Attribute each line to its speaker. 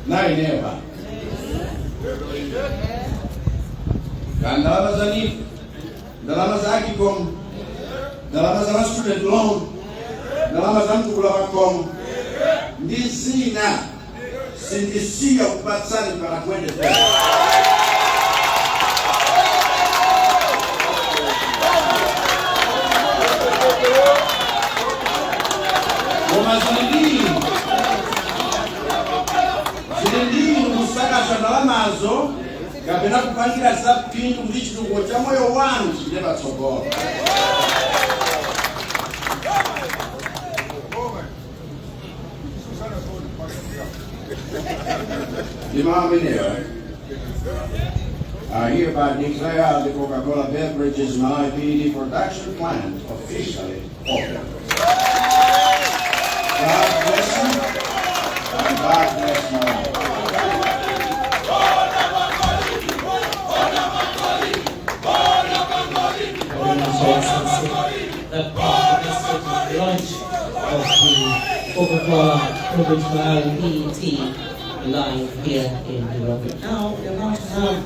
Speaker 1: Nine never. Ndalama za nini? Ndalama za akikom, ndalama za student loan, ndalama za mtu kula makomo. Ndizina sindisiya kupatsani para kwende pesa. Zilindini musaka ndalamazo kapena kupangira za pindu ndi chituko cha moyo wangu chideba tsogolo. I hereby declare the Coca-Cola Beverages Malawi production plant officially open. God bless you, and God bless Malawi.
Speaker 2: The launch of the Coca-Cola Malawi PET line here in Ndalama. Now we're going to have